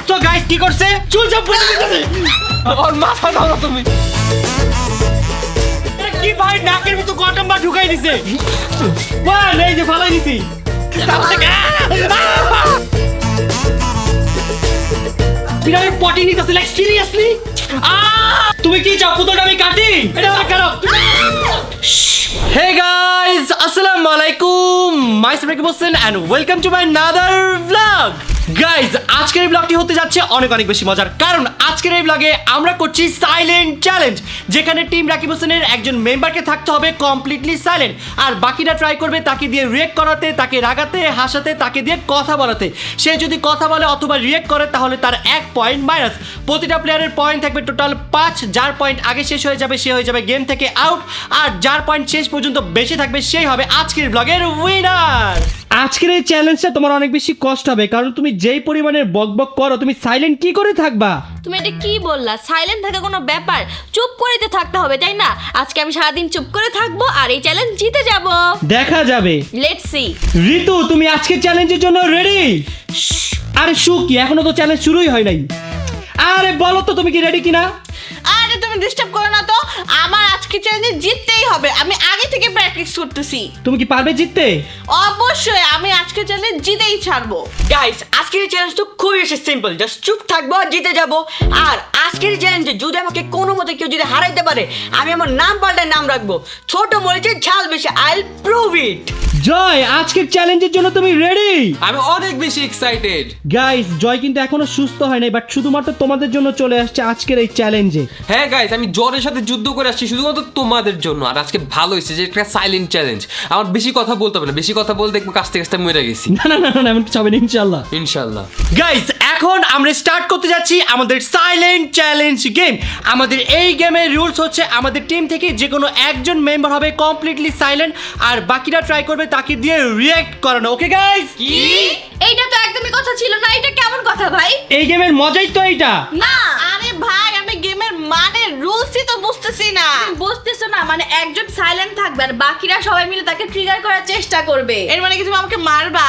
তো গাইস কি করছে? চুল চাপ করে দিতেছে। ওর মাথা দাও না তুমি। কি ভাই নাকের ভিতর কটম বা ঢুকাই দিছে। বাহ এই যে ফালাই দিছি। বিরাট পটি নিতেছে লাইক সিরিয়াসলি। তুমি কি চাও পুতলটা আমি কাটি? এটা আমার কারো। Hey guys, assalamu alaikum. Myself Rakib Hossain and welcome to my another vlog. Guys আজকের এই ব্লগটি হতে যাচ্ছে অনেক অনেক বেশি মজার, কারণ আজকের এই ব্লগে আমরা করছি সাইলেন্ট চ্যালেঞ্জ, যেখানে টিম রাকিব হোসেনের একজন মেম্বারকে থাকতে হবে কমপ্লিটলি সাইলেন্ট, আর বাকিরা ট্রাই করবে তাকে দিয়ে রিয়েক্ট করাতে, তাকে রাগাতে, হাসাতে, তাকে দিয়ে কথা বলাতে। সে যদি কথা বলে অথবা রিয়েক্ট করে তাহলে তার 1 পয়েন্ট মাইনাস। প্রতিটা প্লেয়ারের পয়েন্ট থাকবে টোটাল 5। যার পয়েন্ট আগে শেষ হয়ে যাবে সে হয়ে যাবে গেম থেকে আউট, আর যার পয়েন্ট শেষ পর্যন্ত বেশি থাকবে সেই হবে আজকের ব্লগের উইনার। আজকের এই চ্যালেঞ্জটা তোমার অনেক বেশি কষ্ট হবে, কারণ তুমি যেই পরিমাণের বকবক করো, তুমি সাইলেন্ট কি করে থাকবা? তুমি এটা কি বললা? সাইলেন্ট থাকা কোনো ব্যাপার? চুপ করে তো থাকতে হবে, তাই না? আজকে আমি সারাদিন চুপ করে থাকবো আর এই চ্যালেঞ্জ জিতে যাব। দেখা যাবে। Let's see. ঋতু তুমি আজকের চ্যালেঞ্জের জন্য রেডি? আরে সুকি, এখনো তো চ্যালেঞ্জ শুরুই হয় নাই। আরে বলো তো তুমি কি রেডি কিনা? আরে তুমি ডিস্টার্ব করো না তো, আমার আজকে চ্যালেঞ্জে জিততেই হবে। আমি আগে থেকে প্র্যাকটিস করতেছি। তুমি কি পারবে জিততে? অবশ্যই আমি আজকে চ্যালেঞ্জ জিতেই ছাড়বো। গাইস আজকের চ্যালেঞ্জ তো খুবই বেশি সিম্পল, জাস্ট চুপ থাকবো আর জিতে যাব। আর আজকের চ্যালেঞ্জে যদি আমাকে কোনো মতে কেউ যদি হারাইতে পারে, আমি আমার নাম পাল্টায় নাম রাখবো ছোট মরিচের ঝাল বেশি। I will prove it. Joy আজকের চ্যালেঞ্জের জন্য তুমি রেডি? আমি অনেক বেশি এক্সাইটেড। গাইস জয় কিন্তু এখনো সুস্থ হয় নাই, বাট শুধুমাত্র তোমাদের জন্য চলে আসছে আজকের এই চ্যালেঞ্জে। হ্যাঁ গাইস, আমি জ্বরের সাথে যুদ্ধ করে আসছি শুধুমাত্র তোমাদের জন্য। আর আজকে ভালো হয়েছে যে একটা সাইলেন্ট চ্যালেঞ্জ, আমার বেশি কথা বলতে হবে না। বেশি কথা বলতে দেখবো কাছতে কাছতে মরে গেছি। না না না না, এমন কিছু হবে না ইনশাআল্লাহ। ইনশাআল্লাহ। গাইস এখন আমরা স্টার্ট করতে যাচ্ছি আমাদের সাইলেন্ট চ্যালেঞ্জ গেম। আমাদের এই গেমের রুলস হচ্ছে আমাদের টিম থেকে যে কোনো একজন মেম্বার হবে কমপ্লিটলি সাইলেন্ট, আর বাকিরা ট্রাই করবে তাকে দিয়ে রিঅ্যাক্ট করানো। Okay guys? কি? এইটা তো একদমই কথা ছিল না। এটা কেমন কথা ভাই? এই গেমের মজাই তো এইটা। না আরে ভাই, আমি গেমের মানে রুলসই তো বুঝতেছি না। বুঝতেছো না? মানে একজন সাইলেন্ট থাকবে আর বাকিরা সবাই মিলে তাকে ট্রিগার করার চেষ্টা করবে। এর মানে কি তুমি আমাকে মারবা?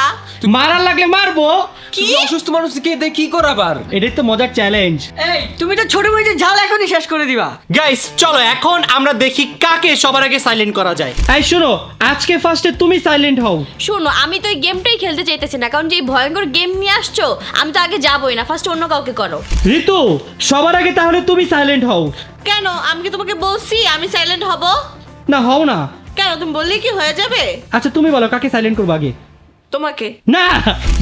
মারার লাগলে মারবো। কি? তুমি অসুস্থ মানুষকে দিয়ে কি করাবার? এটাই তো মজার চ্যালেঞ্জ। এই তুমি তো ছোট মরিচের ঝাল এখনই শেষ করে দিবা। গাইস চলো এখন আমরা দেখি কাকে সবার আগে সাইলেন্ট করা যায়। এই শোনো, আজকে ফার্স্টে তুমি সাইলেন্ট হও। শোনো, আমি তো এই গেমটাই খেলতে চাইতেছি না, কারণ যে এই ভয়ঙ্কর গেম নিয়ে আসছো আমি তো আগে যাবোই না। ফার্স্ট অন্য কাউকে করো। ঋতু সবার আগে তাহলে তুমি সাইলেন্ট হও। কেন? আমি কি তোমাকে বলছি আমি সাইলেন্ট হব? না হও না। কেন? তুমি বললে কি হয়ে যাবে? আচ্ছা তুমি বলো কাকে সাইলেন্ট করবো আগে? তোমাকে। না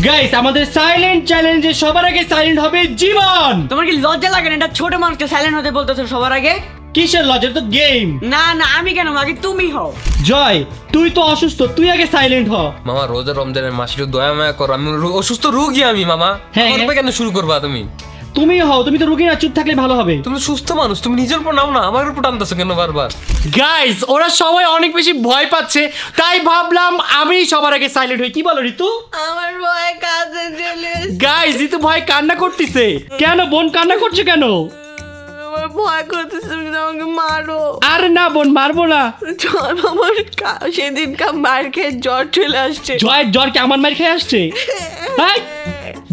গাইস, আমাদের সাইলেন্ট চ্যালেঞ্জে সবার আগে সাইলেন্ট হবে জীবন। তোমার কি লজ্জা লাগে না এটা ছোট মানুষকে সাইলেন্ট হতে বলতেছো সবার আগে? কিসের লজ্জা? তো গেম। না না, আমি কেন? আগে তুমি হও। জয় তুই তো অসুস্থ, তুই আগে সাইলেন্ট হ। মামা রোজা রমজানের মাসে একটু দয়া মায়া করো। আমি অসুস্থ রোগী আমি মামা। হ্যাঁ, আমার হ্যাঁ। উপরে কেন শুরু করবা তুমি? তুমি হও, তুমি তো রুগী না, চুপ থাকলে ভালো হবে। তুমি তো সুস্থ মানুষ, তুমি নিজের উপর নাও না, আমার উপর টানতেছো কেন বারবার? গাইস ওরা সবাই অনেক বেশি ভয় পাচ্ছে, তাই ভাবলাম আমি সবার আগে সাইলেন্ট হই। কি বলো ঋতু? আমার ভয় কাঁদতে চলে এসেছে। গাইস ঋতু ভয় কান্না করতেছে কেন? বোন কান্না করছে কেন? আমার ভয় করতেছে, তুমি আমাকে মারো। আরে না বোন, মারবো না। জ্বর, আমার সেদিনকার মার খেয়ে জ্বর চলে আসছে। জয়ের জ্বর কি আমার মার খেয়ে আসছে? হ্যাঁ?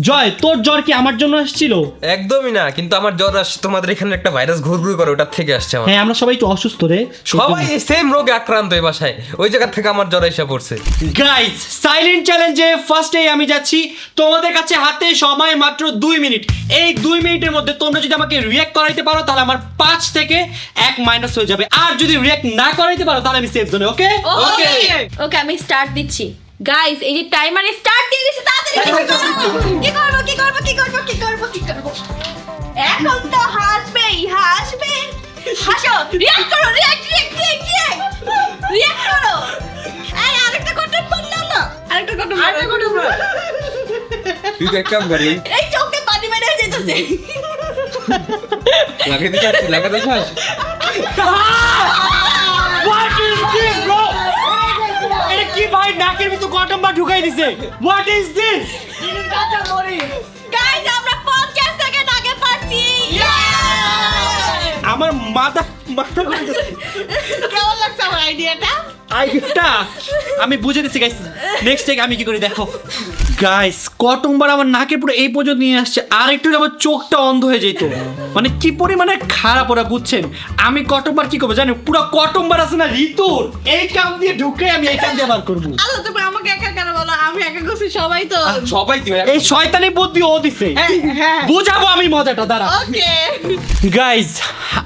জয় তোর জ্বর কি আমার জন্য আসছিল? একদমই না, কিন্তু আমার জ্বর আসছে তোমাদের এখানে একটা ভাইরাস ঘুরঘুর করে, ওটার থেকে আসছে আমার। হ্যাঁ আমরা সবাই একটু অসুস্থ রে। সবাই সেম রোগে আক্রান্ত এই বাসায়, ওই জায়গা থেকে আমার জ্বর এসে পড়ছে। গাইস সাইলেন্ট চ্যালেঞ্জে ফার্স্টেই আমি যাচ্ছি। তোমাদের কাছে হাতে সময় মাত্র 2 মিনিট। এই 2 মিনিটের মধ্যে তোমরা যদি আমাকে রিঅ্যাক্ট করাইতে পারো তাহলে আমার 5 থেকে 1 মাইনাস হয়ে যাবে, আর যদি রিঅ্যাক্ট না করাইতে পারো তাহলে আমি সেফ জোনে। ওকে ওকে ওকে, আমি স্টার্ট দিচ্ছি। গাইস এই যে টাইমারে স্টার্ট দিয়ে দিছি, তাড়াতাড়ি কি করব কি করব কি করব কি করব কি করব? এখন তো হাসবেই হাসবে। হাসো, রিঅ্যাক্ট করো, রিঅ্যাক্ট করো। এই আরেকটা কথা বললো না, আরেকটা কথা তুই তো এক কাম করি, এই চোখে পানি বের হয়ে যেতেছে। লাগাতে চাচ্ছি, লাগাতে চাস? What is this bro? এটা কি ভাই নাকের ভিতর কটম বা ঢুকাই দিছে? What is this? গাইস আমরা 50 সেকেন্ড আগে পারছি। আমার মাথা মাথা ঘুরতেছে। কেমন লাগছে আমার আইডিয়াটা? আইটা আমি বুঝে দিচ্ছি গাইস, নেক্সট টাইম আমি কি করি দেখো। গাইস কটমবার আমার নাকে পুরো এই পর্যন্ত নিয়ে আসছে, আর একটু আমার চোখটা অন্ধ হয়ে যেত, মানে কি পরিমাণে খারাপ ওরা বুঝছেন। আমি কটমবার কি করবো জানো, পুরো কটমবার আছে না ঋতুর, এই কাম দিয়ে ঢুকে আমি এই কাম দিয়ে বার করবো। আল্লাহ তুমি আমাকে একা কেন বলো, আমি একা করছি, সবাই তো। সবাই দিবে এই শয়তানি বুদ্ধি ও দিছে, হ্যাঁ বুঝাবো আমি মজাটা, দাঁড়া। ওকে গাইজ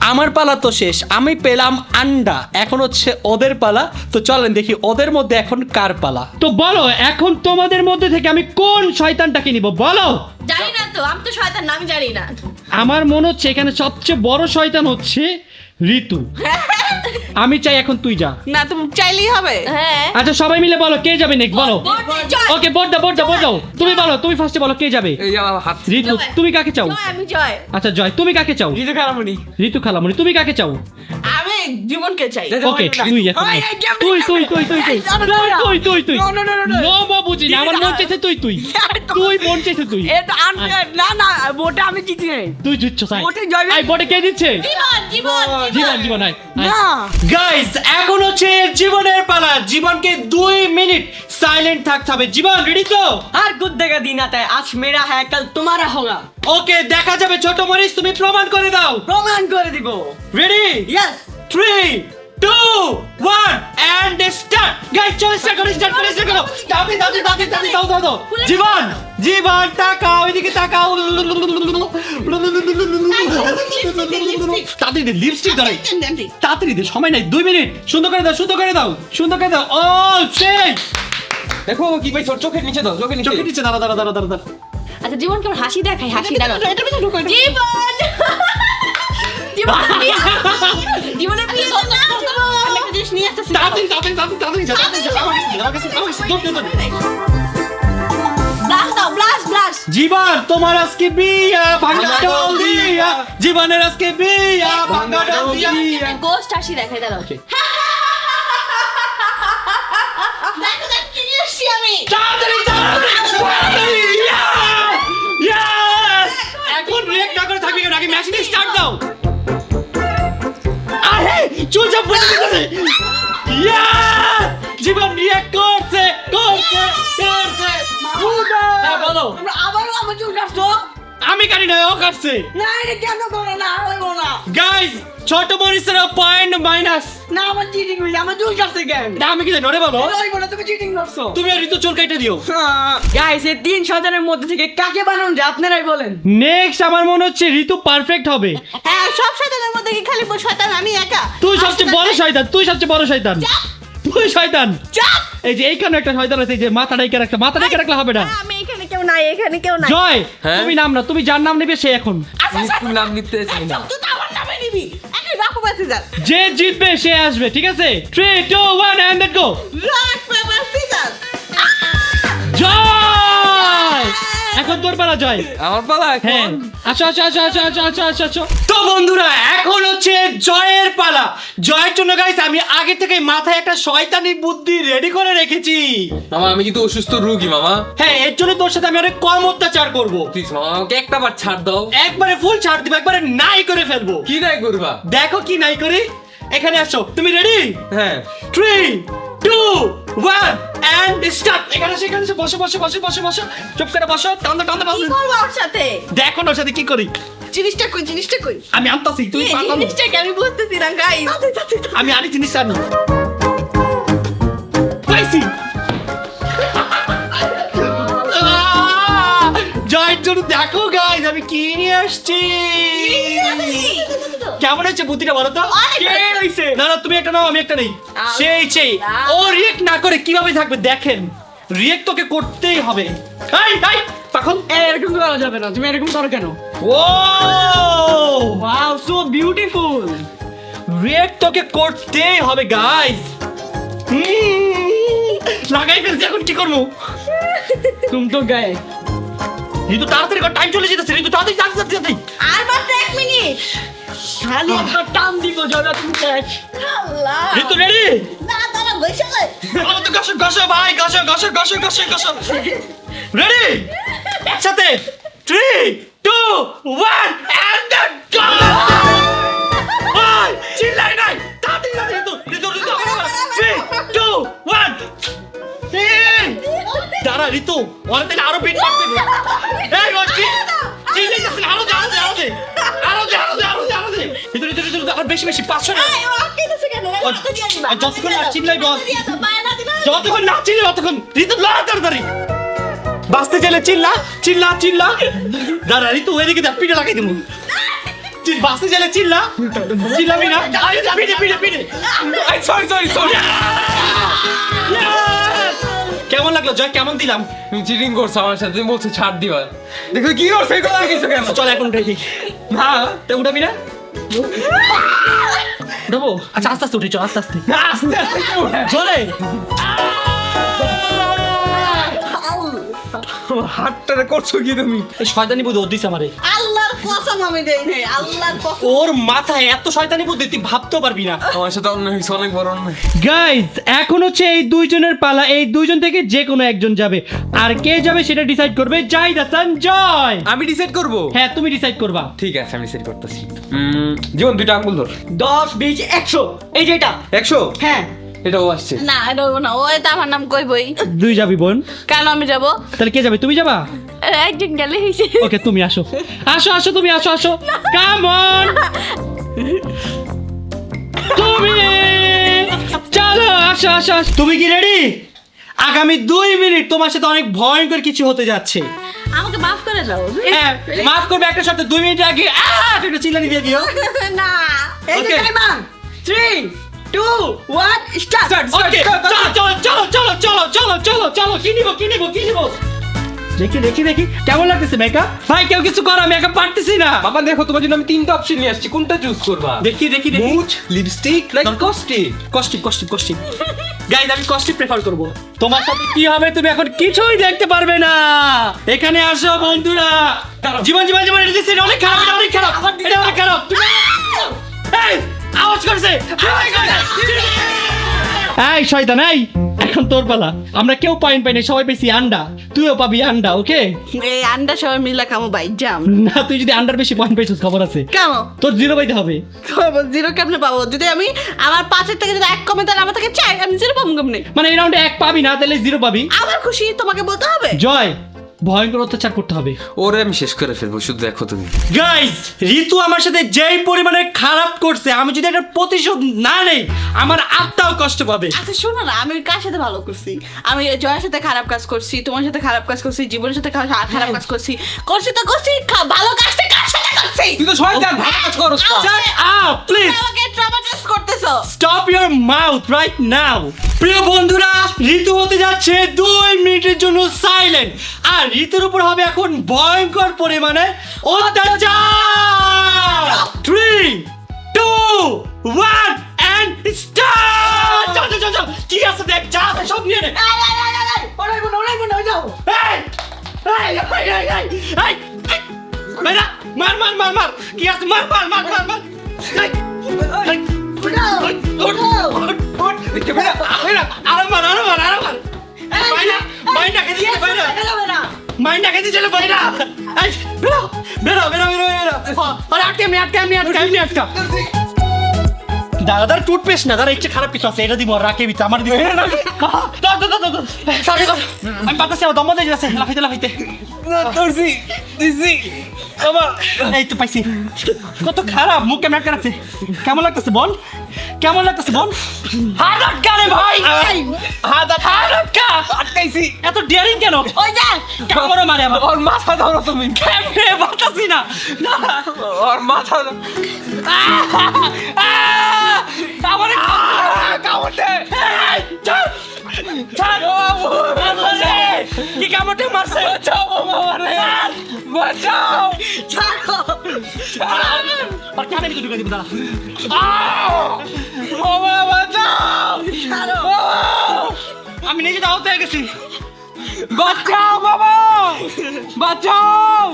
আমার পালা তো শেষ, আমি পেলাম আন্ডা, এখন হচ্ছে ওদের পালা। তো চলেন দেখি ওদের মধ্যে এখন কার পালা। তো বলো এখন তোমাদের মধ্যে থেকে আমি কোন শয়তানটাকে নিব বলো। জানি না তো, আমি তো শয়তান না, আমি জানি না। আমার মনে হচ্ছে এখানে সবচেয়ে বড় শয়তান হচ্ছে ঋতু। আমি চাই এখন তুই যা। না তুমি চাইলেই হবে। হ্যাঁ আচ্ছা সবাই মিলে বলো কে যাবে নেক্সট বলো। জয়। ওকে বোর্ড দাও তুমি বলো, তুমি ফার্স্টে বলো কে যাবে। এই আমার হাত ঋতু জয়। তুমি কাকে চাও? জয়, আমি জয়। আচ্ছা জয় তুমি কাকে চাও? ঋতু খারাপনি ঋতু খালামণি তুমি কাকে চাও? আমি জীবনকে চাই। ওকে তুই এখন ওই, এই যে আমি- তুই No, no, no, no, no. No মো বুঝি না, আমার মন চাইছে তুই মন চাইছে তুই এটা আনফেয়ার, না না ভোটে আমি জিতি নাই। তুই জিতছ সাই ভোটে জয়বে- আই বটে কে দিচ্ছে? জীবন আয় না গাইস এখন হচ্ছে জীবনের পালা। জীবনকে 2 মিনিট সাইলেন্ট থাকতে হবে। জীবন রেডি তো? আর कुछ देगा दिन आता है, आज मेरा है कल तुम्हारा होगा। ওকে দেখা যাবে ছোট মরিস, তুমি প্রমাণ করে দাও। প্রমাণ করে দিব। Ready Yes. 3 2 1 and start. Guys চলো স্টার্ট করো। দাও। জীবন তাকাও এদিকে তাকাও। তাড়াতাড়ি দে লিপস্টিক ধরে, তাড়াতাড়ি দে, সময় নাই 2 মিনিট। সুন্দর করে দাও। ও সেই দেখো কি ভাই চোখের নিচে দাও, চোখের নিচে। চোখের নিচে দাঁড়া। আচ্ছা জীবন কেমন হাসি দেখাই, হাসি দেখাও। এটা ভিতরে ঢোকো, এটা ভিতরে জীবন জীবনের প্রিয় জীবন। আমি একটা জিনিস নিয়ে আসতেছি। তাড়াতাড়ি যা। ব্লাশ। জীবন তোমার আজকে বিয়া ভাঙা ডাল দিয়া, জীবনের আজকে বিয়া ভাঙা ডাল দিয়া। গোস্ট হাসি দেখাই দাঁড়াও। দেখো কি নিয়ে আসছি আমি। তাড়াতাড়ি Yes! এখন রিঅ্যাক্ট না করে থাকবি কেন, আগে ম্যাচটা স্টার্ট দাও। আরে চুপচাপ বসে গেছে। জীবন রিঅ্যাক্ট করছে। হ্যাঁ বলো। তোমরা আবারও আমার চুল কাটছো? আমি কাটি না, ও কাটছে। না এটা কেন করো না, হইবো না। গাইস ছোট মরিসের পয়েন্ট মাইনাস। না আমার চিটিং হইছে, আমার চুল কাটছে কেন? না আমি কি জানি, ওরে বলো। হইবো না, তুমি চিটিং করছো। তুমি আর ঋতু চুল কেটে দিও। গাইস এই 3 শয়তানের মধ্যে থেকে কাকে বানানো যায় আপনারাই বলেন। নেক্সট আমার মনে হচ্ছে ঋতু পারফেক্ট হবে। হ্যাঁ সব শয়তানের মধ্যে কি খালি শয়তান আমি একা? তুই সবচেয়ে বড় শয়তান, তুই শয়তান। চাপ। এই যে এইখানে একটা শয়তান আছে, এই যে মাথা ডাইকে রাখলে হবে না। আমি এখানে কেউ নাই, এখানে কেউ নাই। জয় হ্যাঁ? তুমি নাম না, তুমি যার নাম নেবে সে এখন। তুমি নাম নিতে চাই না। তুই তো আমার নামে নিবি। এখন রাখো বাসি যা। যে জিতবে সে আসবে, ঠিক আছে? 3 2 1 এন্ড লেটস গো। রাখ বাসি যা। জয় এখন তোর পালা জয়। আমার পালা হ্যাঁ এখন। আচ্ছা। তো বন্ধুরা এখন হচ্ছে জয়ের পালা। জয়ের জন্য গাইস আমি আগে থেকে মাথায় একটা শয়তানি বুদ্ধি রেডি করে রেখেছি। মামা আমি কিন্তু অসুস্থ রোগী মামা। হ্যাঁ এর জন্য তোর সাথে আমি অনেক কম অত্যাচার করব। প্লিজ মামা আমাকে একটা বার ছাড় দাও। একবারে ফুল ছাড় দিব, একবারে নাই করে ফেলবো। কি নাই করবা? দেখো কি নাই করি। এখানে আসো, তুমি রেডি? হ্যাঁ 3 2 1 এন্ড স্টার্ট। এখানে এসে বসো। চুপ করে বসো। টান্দা কি করবো ওর সাথে? দেখো না ওর সাথে কি করি। জিনিসটা কই? আমি আনতাছি, তুই এই পারলাম। জিনিসটাকে আমি বুঝতেছি না গাইস। আমি আনি জিনিসটা আনি। পাইছি। জয়ের জন্য দেখো গাইস আমি কি নিয়ে আসছি। কেমন হচ্ছে বুদ্ধিটা বলো তো? কে হইছে? না তুমি একটা নাও, আমি একটা নেই। সেই ও রিয়েক্ট না করে কিভাবে থাকবে দেখেন। রিয়েক্ট তোকে করতেই হবে। পাখন এরকম করা যাবে না, তুমি এরকম করো কেন? ও ওয়াও সো বিউটিফুল। রিয়েক্ট তোকে করতেই হবে গাইস। লাগাই ফেলছি, এখন কি করবো? তুম তো গায়ে ঋতু তাড়াতাড়ি কর, টাইম চলে যেতেছে। ঋতু তাড়াতাড়ি। আর মাত্র 1 মিনিট। খালি একটা টান দিব যারা তুমি ক্যাচ। আল্লাহ। ঋতু রেডি? না দাঁড়া বসে যাই। ঘষো ভাই, ঘষো। রেডি? একসাথে 3 2 1 এন্ড গো। চিল্লাই নাই, তাড়াতাড়ি ঋতু 3 2 ঋতু ওরা তাহলে আরো পিট মারতে এই বলছি চিল্লাইতেছিস আরো দে আরো দে আরো দে আরো দে আরো দে আরো দে আরো দে ঋতু আর বেশি বেশি 500 না এই, ও আটকে দিছে কেন? এই, হাতে দিয়ে দিবা। যতক্ষণ না চিল্লাই বল দিয়ে দাও, বায়না দিবা। যতক্ষণ না চিল্লাই ততক্ষণ ঋতু লড়া তাড়াতাড়ি বাঁচতে চাইলে চিল্লা চিল্লা চিল্লা দাঁড়া ঋতু এদিকে দেখ পিঠে লাগাই দেবো বাঁচতে চাইলে চিল্লা চিল্লাবি না আরে পিঠে পিঠে পিঠে সরি সরি সরি কেমন লাগলো জয় কেমন দিলাম তুমি চিটিং করছো আমার সাথে তুমি বলছো ছাড় দিবা দেখো কি করছো এই কথা কিছু কেন চল এখন উঠে না তা উঠাবি না উঠাবো আচ্ছা আস্তে আস্তে উঠে চল আস্তে আস্তে আস্তে আস্তে কেউ না। চলে হাতটা করছো কি তুমি এই শয়তানি বুদ্ধি ওর দিছে আমারে আল্লাহর কসম আমি দেই নাই, আল্লাহর কসম। ওর মাথায় এত শয়তানি বুদ্ধি তুই ভাবতেও পারবি না আমার সাথে অন্য হয়েছে অনেক বড় অন্য গাইজ এখন হচ্ছে এই দুইজনের পালা এই দুইজন থেকে যে কোনো একজন যাবে আর কে যাবে সেটা ডিসাইড করবে জাহিদ হাসান জয় আমি ডিসাইড করব হ্যাঁ তুমি ডিসাইড করবা ঠিক আছে আমি ডিসাইড করতেছি জীবন দুইটা আঙ্গুল ধর 10 20 100 এই যে এটা 100 হ্যাঁ এটাও আসছে না এটা হইবো না, ওই তো আমার নাম কইবই। দুই যাবি বোন কেন আমি যাব? তাহলে কে যাবে তুমি যাবা একজন গেলে হইছে। ওকে তুমি আসো আসো আসো তুমি আসো আসো কাম অন তুমি চলো আসো আসো আসো। তুমি কি রেডি আগামী 2 মিনিট তোমার সাথে অনেক ভয়ঙ্কর কিছু হতে যাচ্ছে আমাকে মাফ করে দাও। হ্যাঁ মাফ করবে একটা শর্তে 2 মিনিট আগে একটা চিল্লানি দিয়ে দিও না এই যে Okay. টাইমার 3 2 1 স্টার্ট ওকে চলো চলো চলো চলো চলো চলো চলো কি নিবো কি নিবো কি নিবো দেখি দেখি দেখি কেমন লাগতেছে মেকআপ ভাই কেউ কিছু করা মেকআপ পারতেছি না বাবা দেখো তোমার জন্য আমি তিনটা অপশন নিয়ে আসছি কোনটা চুজ করবা দেখি দেখি দেখি মুছ লিপস্টিক নাকি কস্টিক কস্টিপ কস্টিপ কস্টিপ গাইজ আমি কস্টিপ প্রেফার করব তোমার সাথে কি হবে তুমি এখন কিছুই দেখতে পারবে না এখানে আসো বন্ধুরা জীবন জীবন জীবন এটা দিছে, এটা অনেক খারাপ এটা অনেক খারাপ এটা অনেক খারাপ এই আওয়াজ করছে এই শয়তান এই এখন তোর পালা আমরা কেউ পয়েন্ট পাইনি সবাই পেয়েছি আন্ডা তুইও পাবি আন্ডা ওকে এই আন্ডা সবাই মিলে খামো ভাই জাম। না তুই যদি আন্ডার বেশি পয়েন্ট পাইছিস খবর আছে কেন তোর 0 পাইতে হবে জিরো কেমনে পাবো? যদি আমি আমার 5-এর থেকে যদি 1 কমে তাহলে আমার থেকে 4 আমি জিরো পাবো কেমনে? মানে এই রাউন্ডে 1 পাবি না তাহলে 0 পাবি আমার খুশি তোমাকে বলতে হবে। জয় ভয়ঙ্কর অত্যাচার করতে হবে ওরে আমি শেষ করে ফেলবো শুধু দেখো তুমি গাইস ঋতু আমার সাথে যেই পরিমাণে খারাপ করছে আমি যদি একটা প্রতিশোধ না নেই আমার আত্মাও কষ্ট পাবে আচ্ছা শোনো না, আমি কার সাথে ভালো করছি? আমি জয়ের সাথে খারাপ কাজ করছি, তোমার সাথে খারাপ কাজ করছি, জীবনের সাথে খারাপ কাজ করছি তো করছি, ভালো কাজটা কার সাথে করছি? তুই তো শয়তান ভালো কাজ করছ না। Shut up, please. আমাকে ট্রমাটাইজ করতেছো। Stop your mouth right now. প্রিয় বন্ধুরা ঋতু হতে যাচ্ছে 2 মিনিটের জন্য সাইলেন্ট আর ঋতুর উপর হবে এখন ভয়ঙ্কর পরিমাণে অত্যাচার 3 2 1 and start চল চল চল কি আছে দেখ যা আছে সব নিয়ে নে ওরাইবো না যাও এই মেরা মার মার মার মার কি আছে মার মার মার মার মার এই দেখতে পেলা আরো মার মাইন্ডা খেতে চলে বাইরা মাইন্ডা খেতে চলে বাইরা এই বেরো আরে আটকে আটকা দাদার টুথপেস্ট না দাদা ইচ্ছে খারাপ কিছু আছে এটা দিব আর রাখে ভিতরে আমার দিব আমি বাতাসে দম দিয়ে যাচ্ছে লাফাইতে তোরছি দিছি বাবা এই তো পাইছি কত খারাপ মুখ কেমন আটকা রাখছে কেমন লাগতেছে বল হাত আটকা রে ভাই হাত আটকা আটকাইছি এত ডিয়ারিং কেন ওই যা কামড় মারে আমার ওর মাথা ধরো তুমি কেমনে বাতাসি না ওর মাথা আমার কামড়ে কি কামড়ে মারছে বাঁচাও আর কানে ভিতরে ঢুকে দিব দাঁড়া বাবা বাঁচাও আমি নিজে আহত হয়ে গেছি বাঁচাও বাবা বাঁচাও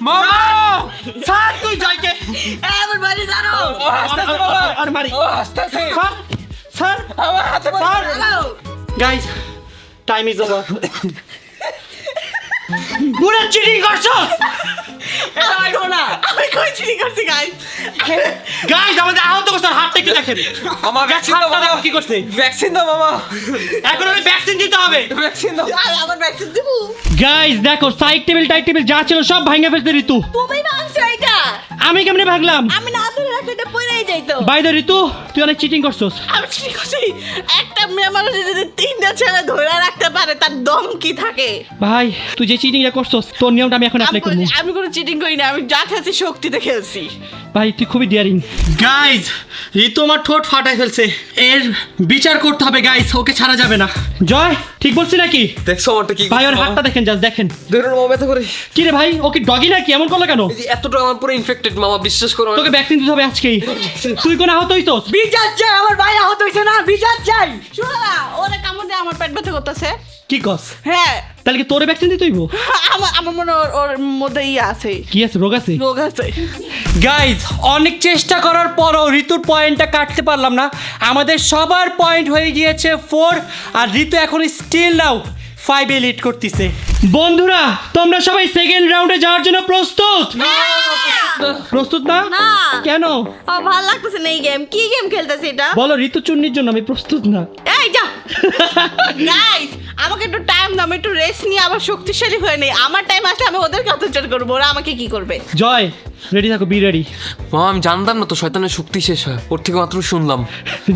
মামা স্যার তুই যাইকে এমন বাড়ি জানো ও হাসতেছে বাবা আর মারি ও হাসতেছে স্যার আমার হাতে sir guys time is over পুরো চিটিং করছস এটা হইবো না। আমি কই চিনি করছি গাইস গাইস আমাদের আহত করছস হাতটা একটু দেখেন মামা ভ্যাকসিন দাও হাতটা মামা, দেখো কি করছে ভ্যাকসিন দাও মামা, এখন আমি ভ্যাকসিন দিতে হবে ভ্যাকসিন দাও। আমার ভ্যাকসিন দেবো গাইস দেখো সাইড টেবিল টাইট টেবিল যা ছিল সব ভাঙে ফেলতে ঋতু তুমি ভাঙছো এটা আমি কেমনে ভাগলাম আমি না ধরে রাখলে এটা পড়েই যাইতো বাই দ্য ঋতু তুই অনেক চিটিং করছস আমি চিনি করছি একটা মেয়ে মানুষ যদি তিনটা ছেলে ধরে রাখতে পারে তার দম কি থাকে ভাই তুই যে চিটিংটা করছস তোর নিয়মটা আমি এখন অ্যাপ্লাই করব আমি কোনো চিটিং করি না আমি যা খেলছি শক্তিতে খেলছি ভাই তুই খুবই ডিয়ারিং গাইস ঋতু আমার ঠোঁট ফাটাই ফেলছে এর বিচার করতে হবে গাইস ওকে ছাড়া যাবে না জয় ঠিক বলছি নাকি দেখছো আমারটা কি ভাই ওর করছে, হাতটা মামা? দেখেন জাস্ট দেখেন ধরুন মামা ব্যথা করে। কি রে ভাই ওকে ডগি নাকি এমন করলো কেন এই যে এতটা আমার পুরো ইনফেক্টেড মামা, বিশ্বাস করো। তোকে ভ্যাকসিন দিতে হবে আজকেই তুই কোন আহত হইছস বিচার চাই, আমার ভাই আহত হইছে না, বিচার চাই। শোনো না ওরে কামড় দিয়ে আমার পেট ব্যথা করতেছে কি কস হ্যাঁ তাহলে কি তোরে ভ্যাকসিন দিতে হইব আমার মনে হয় ওর মধ্যে আছে কি আছে রোগ আছে রোগ আছে গাইজ অনেক চেষ্টা করার পরও ঋতুর পয়েন্টটা কাটতে পারলাম না আমাদের সবার পয়েন্ট হয়ে গিয়েছে 4 আর ঋতু এখন স্টিল নাও 5 এ লিড করতেছে বন্ধুরা তোমরা সবাই সেকেন্ড রাউন্ডে যাওয়ার জন্য প্রস্তুত প্রস্তুত না না। কেন আমার ভালো লাগতেছে না এই গেম কি গেম খেলতেছে এটা বলো ঋতু চুন্নির জন্য আমি প্রস্তুত না এই যা গাইস আমাকে একটু টাইম দাও আমি একটু রেস্ট নিয়ে আবার শক্তিশালী হয়ে নেই আমার টাইম আসলে আমি ওদেরকে অত্যাচার করবো ওরা আমাকে কি করবে জয় রেডি থাকো বি রেডি মামা আমি জানতাম না তো শয়তানের শক্তি শেষ হয়, ওর থেকে মাত্র শুনলাম।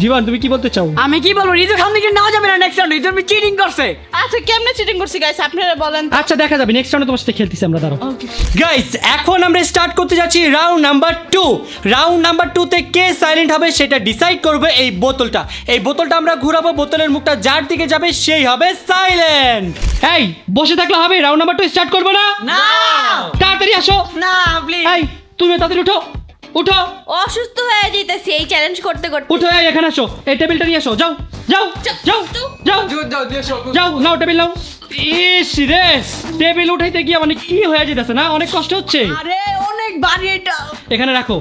জীবন তুমি কি বলতে চাও আমি কি বলবো, ঋতুর সামনে কি নেওয়া যাবে না নেক্সট রাউন্ড, ঋতু চিটিং করছে। আচ্ছা কেমনে চিটিং করছি গাইস আপনারা বলেন আচ্ছা দেখা যাবে নেক্সট রাউন্ডে তোমার সাথে খেলতেছি আমরা দাঁড়াও Okay. গাইস এখন আমরা স্টার্ট করতে যাচ্ছি রাউন্ড নাম্বার 2 রাউন্ড নাম্বার 2 তে কে সাইলেন্ট হবে সেটা ডিসাইড করবে এই বোতলটা আমরা ঘোরাবো বোতলের মুখটা যার দিকে যাবে সেই হবে সাইলেন্ট এই বসে থাকলে হবে রাউন্ড নাম্বার 2 স্টার্ট করব না না তাড়াতাড়ি আসো না প্লিজ। এই তুমি তাড়াতাড়ি উঠো উঠো অসুস্থ হয়ে যাইতেছি এই চ্যালেঞ্জ করতে করতে উঠো এই এখানে আসো এই টেবিলটা নিয়ে আসো যাও যাও যাও যাও যাও নাও টেবিল নাও ইস রে টেবিল উঠাইতে গিয়ে মানে কি হয়ে যেতেছে না অনেক কষ্ট হচ্ছে আরে অনেক ভারী এটা। এখানে রাখো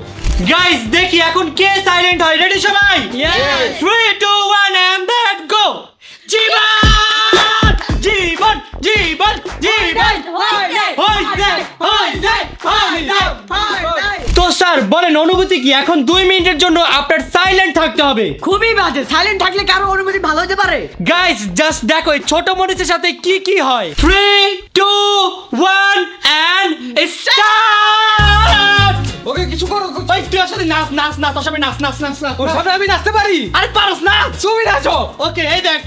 গাইস দেখি এখন কে সাইলেন্ট হয় রেডি সবাই 3 2 1 and then go জীবন জীবন জীবন জীবন তো স্যার বলেন অনুভূতি কি এখন 2 মিনিটের জন্য আপনার সাইলেন্ট থাকতে হবে খুবই বাজে, সাইলেন্ট থাকলে কারো অনুমতি ভালো হতে পারে। গাইস জাস্ট দেখো এই ছোট মরিচের সাথে কি কি হয় 3 2 1 and স্টার্ট ওকে কিছু করো, ওই তুই আসলে নাচ নাচ না তোর সামনে নাচ নাচ নাচ নাচ ওর সামনে আমি নাচতে পারি। আরে পারস না ছবি নাচো। ওকে এই দেখ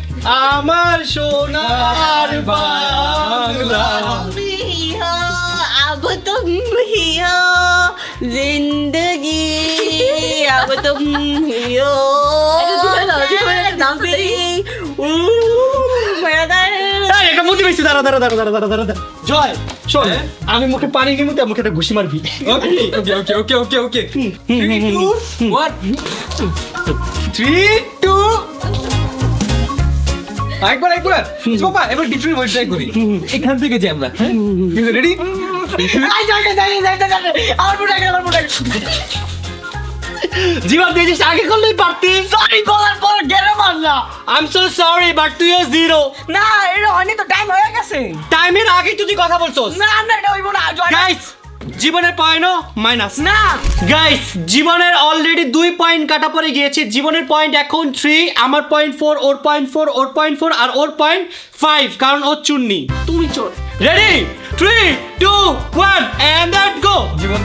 আমার সোনার বাংলা अब तुम ही हो जिंदगी अब तुम ही हो এই একটা মুতি বেশি দাঁড়া দাঁড়া দাঁড়া দাঁড়া দাঁড়া দাঁড়া জয় শোন আমি মুখে পানি নিয়ে মুতে মুখে একটা ঘুষি মারবি ওকে ওকে ওকে ওকে ওকে ওকে 3 2 1 3 2 একবার বাবা এবার ডিফারেন্ট ওয়ে ট্রাই করি এখান থেকে যাই আমরা রেডি জীবন দিয়েছিস আগে করলেই পারতি সরি বলার পর গেরে মারলা। I am so sorry but তুইও জিরো না এটা হয়নি তো, টাইম হয়ে গেছে। টাইমের আগে তুই কথা বলছস না না এটা হইব না। গাইস জীবনের পয়েন্টও মাইনাস না গাইস জীবনের অলরেডি 2 পয়েন্ট কাটা পড়ে গিয়েছে জীবনের পয়েন্ট এখন 3 আমার পয়েন্ট 4 ওর পয়েন্ট 4 ওর পয়েন্ট 4 আর ওর পয়েন্ট 5 কারণ ও চুন্নি তুমি চোর ready 3 2 1 and then go Jibon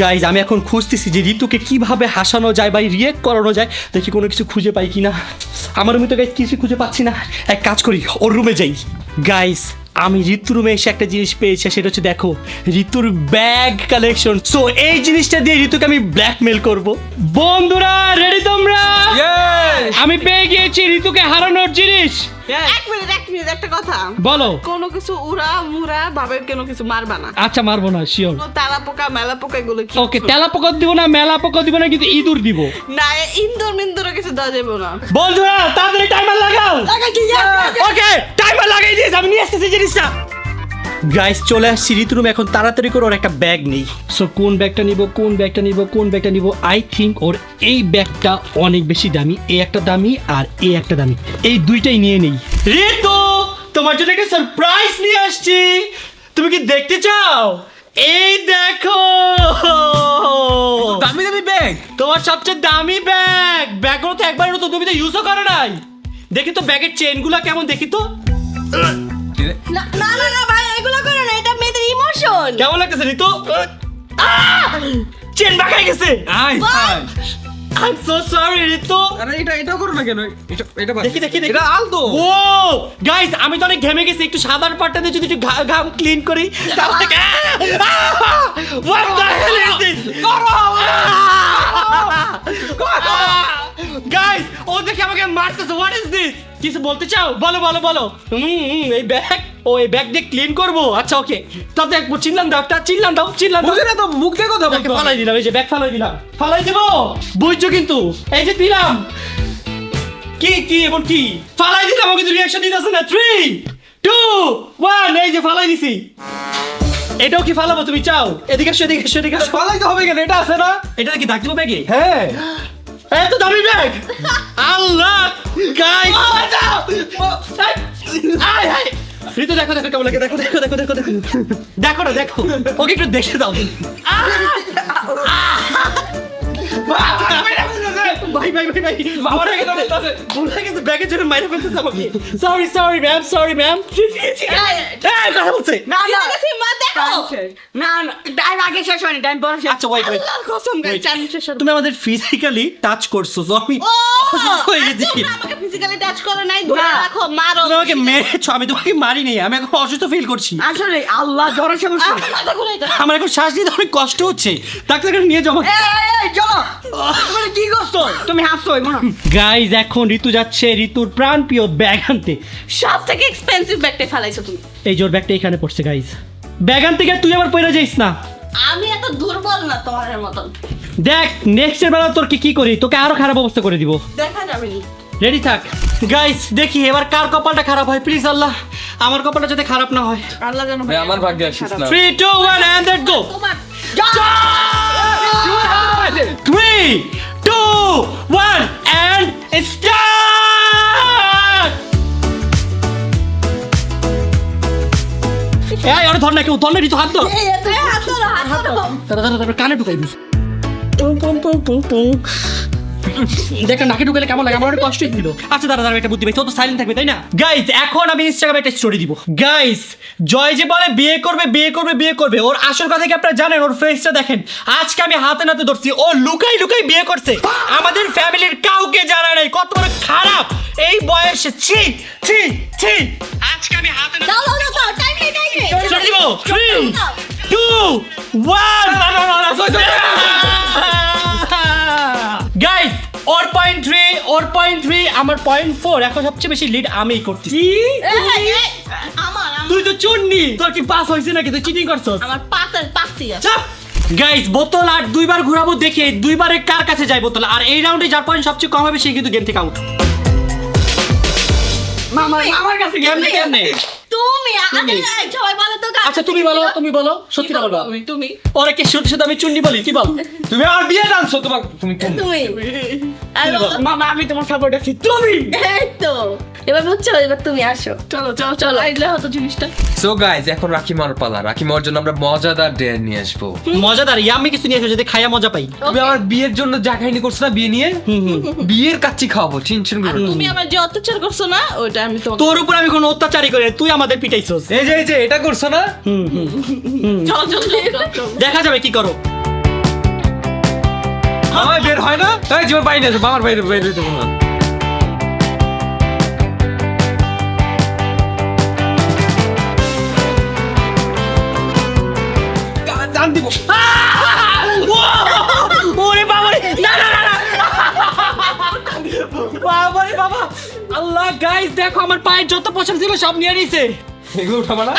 guys আমি এখন খুঁজতেছি যে ঋতুকে কিভাবে হাসানো যায় বা রিয়েক্ট করানো যায় দেখি কোনো কিছু খুঁজে পাই কিনা আমার রুমে তো গাইজ কিছু খুঁজে পাচ্ছি না এক কাজ করি ওর রুমে যাই গাইজ আমি ঋতুর রুমে এসে একটা জিনিস পেয়েছি সেটা হচ্ছে দেখো ঋতুর ব্যাগ কালেকশন সো এই জিনিসটা দিয়ে ঋতুকে আমি ব্ল্যাকমেল করব বন্ধুরা রেডি তোমরা আমি পেয়ে গিয়েছি ঋতুকে হারানোর জিনিস এক মিনিট একটা কথা বলো কোনো কিছু উড়া মুড়া ভাবে কোনো কিছু মারবা না আচ্ছা মারবো না শিওর কোনো তারা পোকা মেলা পোকা এগুলো কি ওকে তেলা পোকা দিব না মেলা পোকা দিব না কিন্তু ইঁদুর দিব না ইন্দুর মিন্দুরে কিছু দেওয়া যাবে না বন্ধুরা তাড়াতাড়ি টাইমার লাগাও ওকে টাইমার লাগাই দিয়েছি আমি নিয়ে আসতেছি জিনিসটা গাইস চলে আসছি ঋতুর রুমে এখন তাড়াতাড়ি করে ওর একটা ব্যাগ নেই সো কোন ব্যাগটা নিব আই থিঙ্ক ওর এই ব্যাগটা অনেক বেশি দামি এই একটা দামি আর এই একটা দামি এই দুইটাই নিয়ে নেই ঋতু তোমার জন্য একটা সারপ্রাইজ নিয়ে আসছি, তুমি কি দেখতে চাও? এই দেখো, দামি দামি ব্যাগ। তোমার সবচেয়ে দামি ব্যাগ। ব্যাগগুলো তো একবার তো তুমি তো ইউজও করো নাই। দেখি তো ব্যাগের চেনগুলো কেমন, দেখি তো না না না না ভাই, এগুলো করো না, এটা মেয়েদের ইমোশন। কেমন লাগতেছে ঋতু? চেন বাঁকাই গেছে। I I I am so sorry Ritu. আরে এটাও করো না কেন? এটা দেখি দেখি দেখি। এটা আলতো। ও গাইস, আমি তো অনেক ঘেমে গেছি, একটু সাদার পাটটা দিয়ে যদি একটু ঘাম ক্লিন করি তাহলে what the hell is this? Guys, ও দেখে আমাকে মারতেছে। What is this? কিছু বলতে চাও? বলো বলো বলো। এই ব্যাগ, ও এই ব্যাগ দিয়ে ক্লিন করবো। আচ্ছা ওকে, তাতে এক চিনলাম দাও, একটা চিনলাম দাও, চিনলাম দাও। বুঝে না তো, মুখ দিয়ে কথা বলতে ফালাই দিলাম, এই যে ব্যাগ ফালাই দিলাম, ফালাই দেবো বুঝছো কিন্তু, এই যে দিলাম। কি কি এমন কি ফালাই দিলাম, আমাকে তো রিঅ্যাকশন দিতেছে না। 3 2 1, এই যে ফালাই দিছি। এটাও কি ফালাবো তুমি চাও? এদিকে এসো, এদিকে এসো, এদিকে এসো। পালাইতে হবে কেন? এটা আছে না? এটা কি দাগ দিব ব্যাগে? হ্যাঁ। এত দামি ব্যাগ। আল্লাহ গাইস, আয় আয় ঋতু, দেখো দেখো কেমন লাগে, দেখো দেখো দেখো দেখো দেখো দেখো না, দেখো ওকে একটু দেখে দাও। ভাই ভাই ভাই ভাই, আমার ভুলে গেছে, ব্যাগের জন্য মাইরে ফেলতেছে আমাকে। Sorry sorry ma'am, sorry ma'am. কথা বলছে। না না মা দেখো, না না, টাইম আগে শেষ হয়নি, টাইম পরে শেষ। আচ্ছা ওয়েট ওয়েট, আল্লাহর কসম গাইস, টাইম শেষ হলো। তুমি আমাদের ফিজিক্যালি টাচ করছো, so আমি অসুস্থ হয়ে গেছি। তোমরা আমাকে ফিজিক্যালি টাচ করো নাই, ধরে না। রাখো, মারো। তুমি আমাকে মেরেছো, আমি তোমাকে মারি নাই, আমি এখন অসুস্থ ফিল করছি। আসলে আল্লাহ জ্বরের সমস্যা। মাথা ঘুরাই দাও। আমার এখন শ্বাস নিতে অনেক কষ্ট হচ্ছে, ডাক্তার কাছে নিয়ে যাও। এই চলো, তুমি কি করছো? তুমি হাসছো মনে হয়। গাইজ, এখন ঋতু যাচ্ছে ঋতুর প্রাণ প্রিয় ব্যাগ আনতে। সব থেকে এক্সপেন্সিভ ব্যাগটা ফেলাইছো তুমি। এই জোর ব্যাগটা এখানে পড়ছে গাইজ, ব্যাগ আনতে গিয়ে তুই আবার পয়রা যাইস না। আমি এত দুর্বল না তোমার মতন। দেখ নেক্সট এর বেলা তোর কি করি, তোকে আরো খারাপ অবস্থা করে দিব। দেখা যাবে নি। রেডি থাক গাইজ, দেখি এবার কার কপালটা খারাপ হয়। প্লিজ আল্লাহ, আমার কপালটা যাতে খারাপ না হয়। আল্লাহ জানো ভাই, আমার ভাগ্যে আসিস না। 3 2 1 and let go. তোমার 3 2 1 and start. এই আরে ধর না, কেউ ধর না, ঋতু হাত ধর। হাত ধরো, হাত ধরো। তাড়াতাড়ি কানে ঢুকাই দিস। পুং পুং পুং পুং পুং। দেখ নাকে ঢুকালে কেমন লাগে, আমার অনেক কষ্টই ছিল। আচ্ছা দাঁড়া, একটা বুদ্ধি পাইছি, ও তো সাইলেন্ট থাকবে তাই না? গাইস, এখন আমি ইনস্টাগ্রামে একটা স্টোরি দিব। গাইস, জয় যে বলে বিয়ে করবে বিয়ে করবে বিয়ে করবে, ওর আসল কথা কি আপনারা জানেন? ওর ফেসটা দেখেন, আজকে আমি হাতে নাতে ধরছি, ও লুকাই লুকাই বিয়ে করছে, আমাদের ফ্যামিলির কাউকে জানা নেই। কত বড় খারাপ এই বয়সে, ছি ছি ছি। আজকে আমি হাতে নাতে দাও দাও দাও, দাও, টাইম নেই, টাইম নেই। স্টোরি দিব। 3 2 1। গাইস, ওর পয়েন্ট 3, ওর পয়েন্ট 3, আমার পয়েন্ট 4। এখন সবচেয়ে বেশি লিড আমিই করতেছি। এই, আমার তুই তো চুন্নি, তোর কি পাস হয়েছে নাকি? তুই চিটিং করছস। আমার পাশি আছে। চাপ। গাইস, বোতল আর দুইবার ঘোরাবো, দেখে দুইবারে কার কাছে যায় বোতল। আর এই রাউন্ডে যার পয়েন্ট সবচেয়ে কম হবে সে কিন্তু গেম থেকে আউট। আমার কাছে কেমনে কেমনে? তুমি সবাই বলো তো কাজ। আচ্ছা তুমি বলো, তুমি বলো, সত্যিটা বলো। তুমি ওরা কি শুধু শুধু আমি চুন্নি বলি? কি বল? তুমি আমার বিয়ে টানছো, তোমার তুমি কোন? তুমি আর বলো। মামা, আমি তোমার সাপোর্ট আছি। তুমি এই তো এবার বুঝছো, এবার তুমি আসো। চলো চলো চলো, আইলে হতো জিনিসটা। সো গাইস, এখন রাখি মার পালা। রাখি মার জন্য আমরা মজাদার ডেয়ার নিয়ে আসবো। মজাদার ইয়াম্মি কিছু নিয়ে এসো, যদি খাইয়া মজা পাই। তুমি আমার বিয়ের জন্য যা কাহিনী করছো না, বিয়ে নিয়ে বিয়ের কাচ্চি খাওয়াবো, টেনশন করো না। তুমি আমার যে অত্যাচার করছো না, ওইটা আমি তোমাকে। তোর উপর আমি কোনো অত্যাচারই করি না, তুই আমাদের পিটাইছস। এই যে এটা করছো না, চলো চলো চলো, চলো। দেখা যাবে কি করো। আমার বের হয় না। এই জীবন বাইরে আছে, আমার বাইরে বাইরে হইতে পারবো না। টান দিব। ওরে বাবা রে, না না না না। বাবা রে বাবা, আল্লাহ। গাইস দেখো, আমার পায়ে যত পছন্দ ছিল সব নিয়ে নিয়েছে। এগুলো উঠাবা না।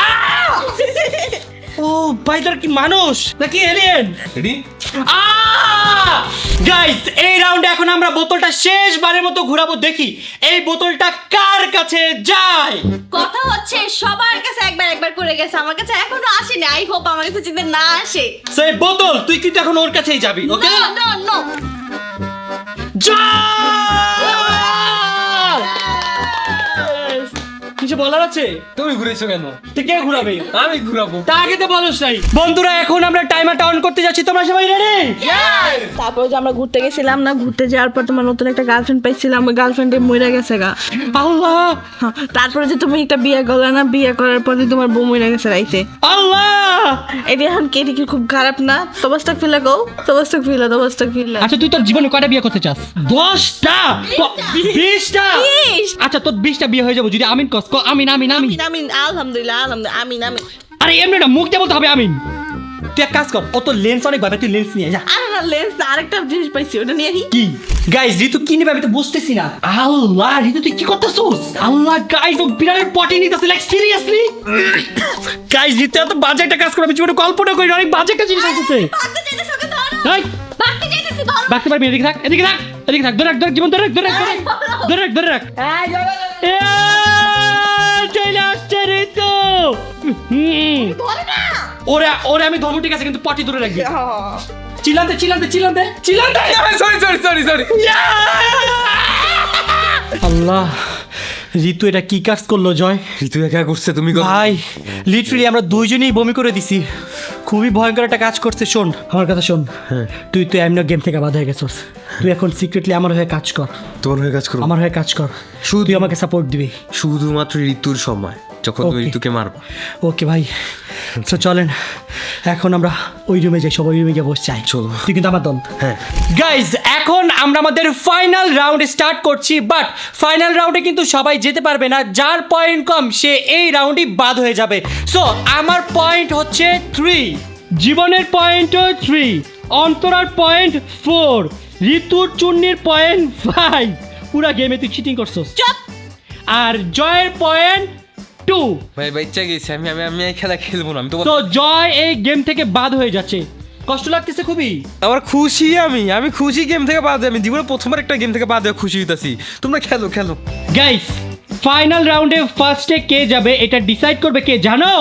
ও ভাই, তার কি মানুষ নাকি এলিয়েন? রেডি? গাইস, এই রাউন্ডে এখন আমরা বোতলটা শেষবারের মতো ঘোরাবো, দেখি এই বোতলটা কার কাছে যায়। কথা হচ্ছে সবার কাছে একবার একবার করে গেছে, আমার কাছে এখনো আসেনি। আই হোপ আমার কাছে যদি না আসে। সেই বোতল তুই কিন্তু এখন ওর কাছেই যাবি, ওকে? No no no. কিছু বলার আছে? তুমি ঘুরেছো কেন? তো কে ঘুরাবে? আমি ঘুরাবো। তা আগে তো বলোস নাই। বন্ধুরা এখন আমরা টাইমারটা অন করতে যাচ্ছি, তোমরা সবাই রেডি? তারপর যে আমরা ঘুরতে গেছিলাম না, ঘুরতে যাওয়ার পর তোমার নতুন একটা গার্লফ্রেন্ড পাইছিলাম, ওই গার্লফ্রেন্ডে মরে গেছে গা। আল্লাহ হ্যাঁ, তারপরে যে তুমি একটা বিয়ে করলে না, বিয়ে করার পরে তোমার বউ মরে গেছে রাইতে। আল্লাহ। এটি এখন কেটে কি খুব খারাপ না? তবাস্তাক ফিলা গো, তবাস্তাক ফিলা, তবাস্তাক ফিলা। আচ্ছা তুই তোর জীবনে কয়টা বিয়ে করতে চাস? 10টা? 20টা? আচ্ছা তোর 20টা বিয়ে হয়ে যাবো যদি আমিন কস। আমিন আমিন আমিন। আমিন আমিন, আলহামদুলিল্লাহ আলহামদুলিল্লাহ, আমিন আমিন। আরে এমনি না, মুখ দিয়ে বলতে হবে আমিন। তুই এক কাজ কর, ও তো লেন্স অনেক ভাবে, তুই লেন্স নিয়ে যা। আরে না, লেন্স না, আরেকটা জিনিস পাইছি, ওটা নিয়ে আহি। কি গাইস, ঋতু কি নেবে আমি তো বুঝতেছি না। আল্লাহ ঋতু তুই কি করতেছিস? আল্লাহ গাইস, ও বিড়ালের পটি নিতেছে, লাইক সিরিয়াসলি গাইস। ঋতু এত বাজে একটা কাজ করে আমি জীবনে কল্পনা করি, অনেক বাজে একটা জিনিস আসছে। ভাগতে চাইতেছি, ওকে ধরো। এই ভাগতে চাইতেছি, ধরো। বাকতে পারবি, এদিকে থাক, এদিকে থাক, এদিকে থাক। ধরে রাখ, ধরে জীবন ধরে রাখ, ধরে রাখ, ধরে রাখ, ধরে রাখ। চলে আসছে ঋতু। ধরো না। ওরে ওরে আমি ধরবো ঠিক আছে, কিন্তু পটি ধরে রাখবি। চিল্লাতে চিল্লাতে চিল্লাতে চিল্লাতে। সরি। আল্লাহ, ঋতু এটা কি কাজ করলো জয়? ঋতু একা করছে, তুমি করো। ভাই লিটারালি আমরা দুইজনেই বমি করে দিছি। খুবই ভয়ঙ্কর একটা কাজ করছে। শোন আমার কথা শোন, তুই তো এমনি গেম থেকে বাদ হয়ে গেছিস। তুই এখন সিক্রেটলি আমার হয়ে কাজ কর, তোমার হয়ে কাজ করো। আমার হয়ে কাজ কর। শুধু তুই আমাকে সাপোর্ট দিবি। শুধুমাত্র ঋতুর সময়, যখন তুমি Okay. ঋতুকে মারবা। ওকে ভাই, তো চলেন এখন আমরা ওই রুমে যাই, সবাই রুমে গিয়ে বসে যাই। চলো। তুই কিন্তু আমার দল। হ্যাঁ। গাইজ এখন আমরা আমাদের ফাইনাল রাউন্ড স্টার্ট করছি, বাট ফাইনাল রাউন্ডে কিন্তু সবাই যেতে পারবে না। যার পয়েন্ট কম সে এই রাউন্ডই বাদ হয়ে যাবে। সো আমার পয়েন্ট হচ্ছে 3, জীবনের পয়েন্টও 3, অন্তরার পয়েন্ট 4, ঋতুর চুন্নির পয়েন্ট 5। পুরা গেমে তুই চিটিং করছস। চুপ। আর জয়ের পয়েন্ট 2। ভাই বাচ্চা গেছে, আমি এই খেলা খেলবো না। আমি তো তো জয় এই গেম থেকে বাদ হয়ে যাচ্ছে। কষ্ট লাগতেছে খুবই। আমার খুশি, আমি খুশি গেম থেকে বাদ। আমি জীবনে প্রথমবার একটা গেম থেকে বাদ হয়ে খুশি হইতাছি। তোমরা খেলো। গাইস ফাইনাল রাউন্ডে ফার্স্টে কে যাবে এটা ডিসাইড করবে কে জানো?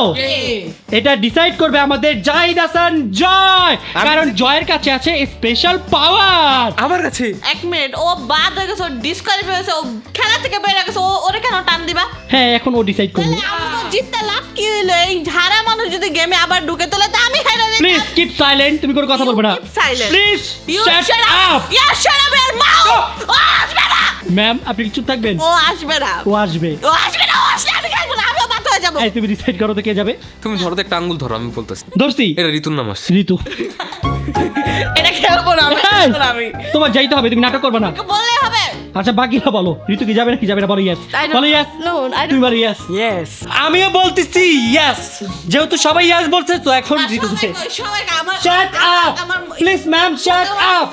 এটা ডিসাইড করবে আমাদের জাহিদ হাসান জয়, কারণ জয়ের কাছে আছে স্পেশাল পাওয়ার। আমার কাছে এক মিনিট, ও বাদ হয়ে গেছে, ও ডিসকালিফাই হয়েছে, ও খেলা থেকে বেরিয়ে গেছে, ওরে কেন টান দিবা? হ্যাঁ এখন ও ডিসাইড করবে। তাহলে আমাদের জিততে লাভ কি হইলো? এই হারা মানুষ যদি গেমে আবার ঢুকে তোলে তো আমি হেরে যাই। প্লিজ কিপ সাইলেন্ট, তুমি কোনো কথা বলবে না। Keep silent. Please You shut shut up. up. Yeah, shut up your mouth. ও আসবে না। ম্যাম আপনি কি চুপ থাকবেন? ও আসবে না। ও আসবে। ও আসবে না, ও আসলে আমি খেলবো না, আমিও বাদ হয়ে যাবো। এই তুমি ডিসাইড করো তো কে যাবে। তুমি ধরো তো একটা আঙ্গুল ধরো, আমি বলতেছি। ধরছি। এটা ঋতুর নাম আসছে। ঋতু এটা খেলবো না, আমি খেলবো না আমি। তোমার যাইতে হবে, তুমি নাটক করবে না। বললে হবে। আচ্ছা বাকিরা বলো, ঋতু কি যাবে নাকি যাবে না? বলো ইয়েস, I don't- বলো ইয়েস। No, I don't- তুমি বলো ইয়েস। ইয়েস। আমিও বলতেছি ইয়েস, যেহেতু সবাই ইয়েস বলছে তো এখন ঋতু দিতে। সবাই আমার shut up please ma'am, shut up.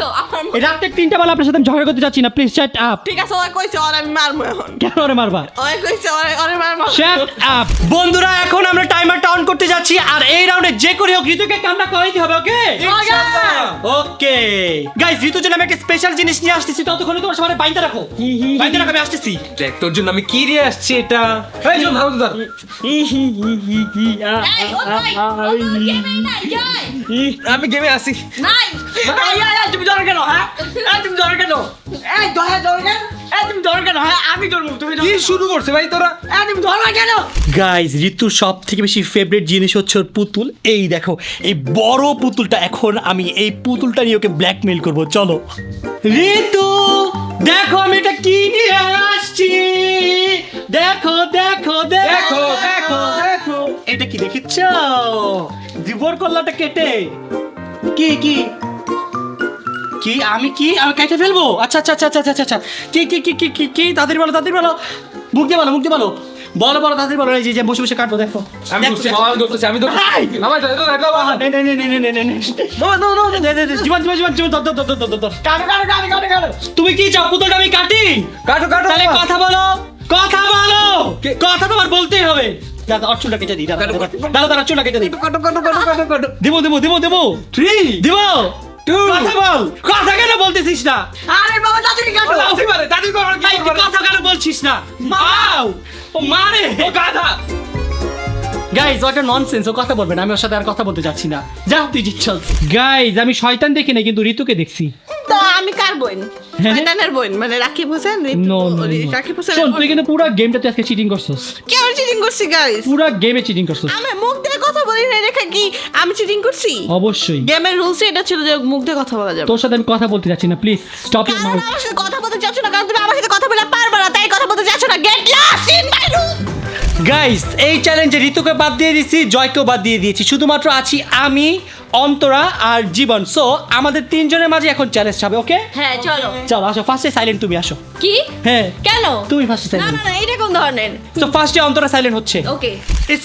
রাতে 3টা বেলা আপনার সাথে আমি ঝগড়া করতে যাচ্ছি না, প্লিজ শাট আপ। ঠিক আছে, ওই কইছে ওর আমি মারবো এখন। কেন ওরে মারবা? ওই কইছে ওরে মারবো। Shut up. বন্ধুরা এখন আমরা টাইমারটা অন করতে যাচ্ছি, আর এই রাউন্ডে যে করে হোক ঋতুকে কান্না করাইতে হবে। ওকে ওকে গাইস, ঋতুর জন্য আমি একটা স্পেশাল জিনিস নিয়ে আসতেছি, ততক্ষণে তোমার সবাই বাইন্দা রাখো, বাইন্দা রাখো, আমি আসতেছি। দেখ তোর জন্য আমি কি নিয়ে আসছি এটা। এই জন্য ভালো তো ধর। এই, ও নাই, ও তো গেমেই নাই, জয়। আমি গেমে আসি। নাই। তুমি ধরো কেন? হ্যাঁ তুমি ধরো কেন? এই ধরো কেন? তুমি ধরো কেন? হ্যাঁ আমি ধরবো, তুমি কি শুরু করছে ভাই তোরা? তুমি ধরো কেন? গাইস ঋতুর সব থেকে বেশি ফেভারিট জিনিস হচ্ছে ওর পুতুল। এই দেখো এই বড় পুতুলটা, এখন আমি এই পুতুলটা নিয়ে ওকে ব্ল্যাকমেইল করব। চলো ঋতু, দেখো আমি এটা কি নিয়ে আসছি। দেখো দেখো দেখো দেখো দেখো, এটা কি দেখেছো? জীবর কল্লাটা কেটে কি কি কি আমি কেটে ফেলবো? আচ্ছা আচ্ছা আচ্ছা আচ্ছা আচ্ছা, কি কি কি কি কি কি তাড়াতাড়ি বলো, মুখ দিয়ে বলো, বলো তাড়াতাড়ি বলো। এই যে বসে বসে কাটবো, দেখো আমি ধরছি, আমি ধরছি। এই! আমার ধর। জীবন তুমি কি চাও পুতুলটা আমি কাটি? কাটো তাহলে কথা বলো। কথা তোমার বলতেই হবে। দাদা আর চুলটা কেটে দিই, দাদা চুলটা কেটে দিই। দেবো 3 দিব 2 কথা বল। কথা কেন বলতেছিস না? আরে বাবা দাদুকে কাটো। দাদি কর কি এই, তুই কথা কেন বলছিস না? মাও ও মারে ও গাধা। গাইজ ওটা ননসেন্স, ও কথা বলবে না, আমি ওর সাথে আর কথা বলতে যাচ্ছি না। যা তুই জিতছস। গাইজ আমি শয়তান দেখি না, কিন্তু ঋতুকে দেখছি। আমি কার বোন শয়তানের বোন মানে রাকিব হোসেন নো রাকিব হোসেন শোন তুই কিন্তু পুরো গেমটাতে আজকে চিটিং করছস, কেমন চিটিং করছি গাইস পুরো গেমে চিটিং করছস। আমি মুখ দিয়ে কথা বলি না রেখা কি আমি চিটিং করছি? অবশ্যই গেমের রুলস এটা ছিল যে মুখ দিয়ে কথা বলা যাবে। তোর সাথে আমি কথা বলতে যাচ্ছি না, প্লিজ স্টপ ইউর কারণ মাউথ। আমার সাথে কথা বলতে চাচ্ছ না, কারণ তুমি আমার সাথে কথা বলে পারবে না, তাই কথা বলতে চাচ্ছ না। Get lost in my room. Guys এই চ্যালেঞ্জে ঋতুকে বাদ দিয়ে দিয়েছি, জয়কেও বাদ দিয়ে দিয়েছি, শুধুমাত্র আছি আমি, অন্তরা আর জীবন। সো আমাদের তিনজনের মাঝে এখন চ্যালেঞ্জ হবে, ওকে? হ্যাঁ চলো। চলো আসো, ফার্স্টে সাইলেন্ট তুমি আসো। কি? হ্যাঁ কেন? তুমি ফার্স্টে না সাইলেন্ট। না না এটা কোন ধরনের? তো ফার্স্টে অন্তরা সাইলেন্ট হচ্ছে। Okay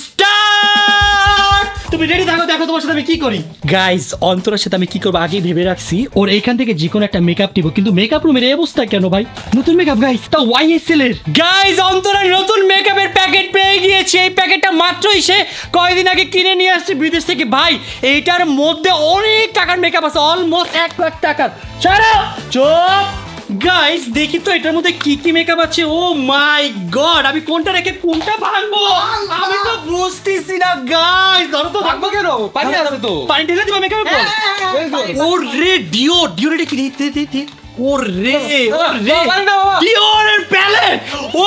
start. তুমি রেডি থাকো, দেখো তোমার সাথে আমি কি করি। গাইস অন্তরার সাথে আমি কি করবো আগেই ভেবে রাখছি। ওর এইখান থেকে যে কোনো একটা মেকআপ নিব, কিন্তু মেকআপ রুমের এই অবস্থা কেন ভাই? নতুন মেকআপ গাইস, তা YSL এর। গাইস অন্তরার নতুন মেকআপের প্যাকেট পেয়ে গিয়েছে। এই প্যাকেটটা মাত্রই সে কয়দিন আগে কিনে নিয়ে আসছে বিদেশ থেকে। ভাই এইটার মধ্যে অনেক টাকার মেকআপ আছে, অলমোস্ট 1 লাখ টাকার। ছাড়ো চুপ। গাইস দেখি তো এটার মধ্যে কি কি মেকআপ আছে। ও মাই গড, আমি কোনটা রেখে কোনটা ভাঙবো আমি তো বুঝতেছি না। গাইস ধরো তো, ভাগবো কেন? পানি আছে তো। পানি ঢেলে দিবা মেকআপের পর। ওরে ডিও ডিওরে কি দে দে দে। ওরে ওরে পানি দাও বাবা। ডিওরের প্যালেট। ও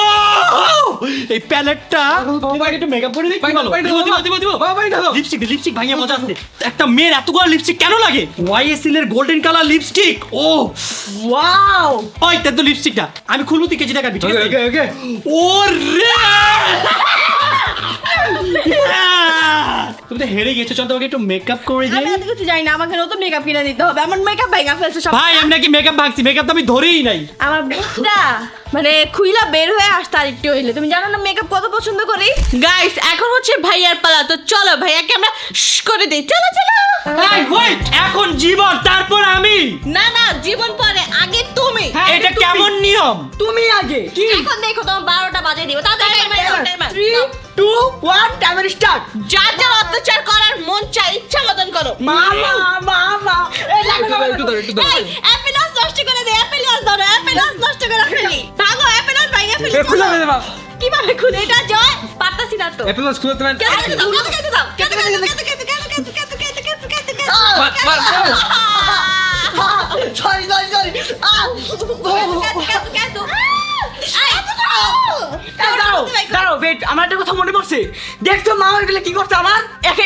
এই প্যালেটটা তোমাকে একটু মেকআপ করে দিই। পানি দাও, পানি দাও, দিব বাবা, পানি দাও। লিপস্টিক ভাঙিয়ে মজা আছে। একটা মেয়ের এতগুলো লিপস্টিক কেন লাগে? YSL এর গোল্ডেন কালার লিপস্টিক। ও ওয়াও ওই তো লিপস্টিকটা আমি খুলবো, তুই কেজি টাকা দিবি, ঠিক আছে? ওকে ওরে তুমি তো হেরে গেছো, চল তোমাকে একটু মেকআপ করে আমি দিই। এত কিছু জানি না, আমাকে নতুন মেকআপ কিনে দিতে হবে। আমার মেকআপ ভেঙে ফেলছে সব। ভাই আমি নাকি মেকআপ ভাঙছি, মেকআপ তো আমি ধরেই নাই। আমার বুকটা মানে খুইলা বের হয়ে আসতে আর একটু হইলে। তুমি জানো না মেকআপ কত পছন্দ করি? গাইস এখন হচ্ছে ভাইয়ার পালা, তো চলো ভাইয়াকে আমরা শ্ করে দিই। চলো চলো। এই ওয়েট, এখন জীবন তারপর আমি। না না জীবন পরে, আগে তুমি। এটা কেমন নিয়ম? তুমি আগে কি এখন দেখো তোমার 12টা বাজে দিব। তাড়াতাড়ি টাইমার 3 2 1 টাইমার স্টার্ট যার যার অত্যাচার করার মন চাই ইচ্ছা মতন করো। মামা মামা এই একটু দাও, একটু দাও। এই অ্যাপেলাস নষ্ট করে দে, অ্যাপেলাস ধরো, অ্যাপেলাস নষ্ট করে ফেলি। ভাগো অ্যাপেলাস ভাঙে ফেলি। খুলে দে বাবা। কিভাবে খুলে? এটা জয় পারতাছি না তো। অ্যাপেল খুলে তুমি। কেটে দাও, কেটে দাও, কেটে দাও, সরি সরি সরি দাঁড়াও ওয়েট, আমার একটা কথা মনে পড়ছে। দেখছো মামা এগুলো কি করছে আমার?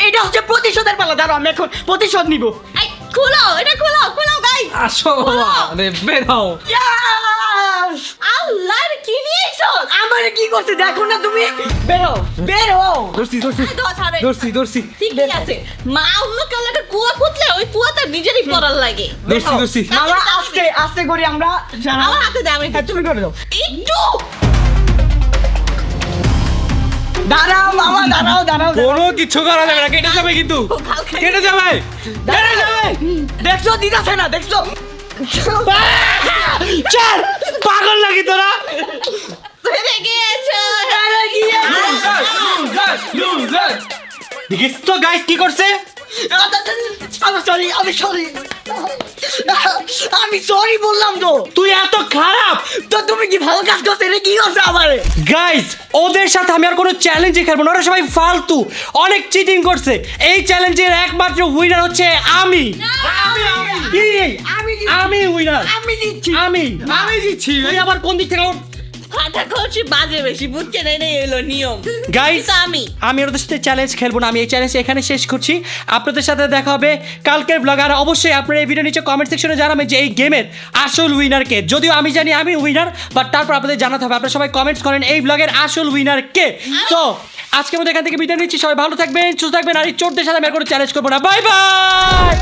এটা হচ্ছে প্রতিশোধের পালা। দাঁড়াও আমি এখন প্রতিশোধ নিব। এই খুলো, এটা খুলো, খুলো গাইস। আসো বাবা, আরে বের হও। Yes! আল্লাহ কি নিয়েছো? আমার কি করছে দেখো না তুমি? বেরো বেরো। ধরছি ধরছি। ঠিক আছে। মা অন্য কালারের কুয়া পুতলে ওই কুয়াতে নিজেরই পড়ার লাগে। ধরছি। মামা আস্তে আস্তে করি আমরা। আমার হাতে দে, আমি হ্যাঁ, তুমি করে দাও। একটু দাঁড়াও মামা দাঁড়াও দাঁড়াও। কোনো কিছু করা যাবে না, কেটে যাবে কিন্তু। কেটে যাবে। কেটে যাবে। দেখছো দিদাছে না দেখছো? চল পাগল লাগি তোরা। ধরে গিয়েছো। লুজার। দেখিস তো গাইস কি করছে। আমি সরি বললাম তো। তুই এত খারাপ। তো তুমি কি ভালো কাজ করছো? এটা কি করছো আমারে? গাইস ওদের সাথে আমি আর কোনো চ্যালেঞ্জে খেলবো না, ওরা সবাই ফালতু, অনেক চিটিং করছে। এই চ্যালেঞ্জের একমাত্র উইনার হচ্ছে আমি। কি? আমি উইনার। আমি দিচ্ছি। আমি জিতছি। তুই আবার কোন দিক থেকে? কথা করছি বাজে বেশি, বুঝছেন? এই এলো নিয়ম। গাইস কিন্তু আমি ওদের সাথে চ্যালেঞ্জ খেলবো না, আমি এই চ্যালেঞ্জ এখানে শেষ করছি। আপনাদের সাথে দেখা হবে কালকের ব্লগ। আর অবশ্যই আপনারা এই ভিডিও নিচে কমেন্ট সেকশনে জানাবেন যে এই গেমের আসল উইনার কে। যদিও আমি জানি আমি উইনার, বাট তারপর আপনাদের জানাতে হবে। আপনারা সবাই কমেন্টস করেন এই ব্লগের আসল উইনার কে। তো আজকের মতো এখান থেকে বিদায় নিচ্ছি। সবাই ভালো থাকবেন, সুস্থ থাকবেন। আর এই চোরদের সাথে আমি আর কোনো চ্যালেঞ্জ করবো না। Bye bye.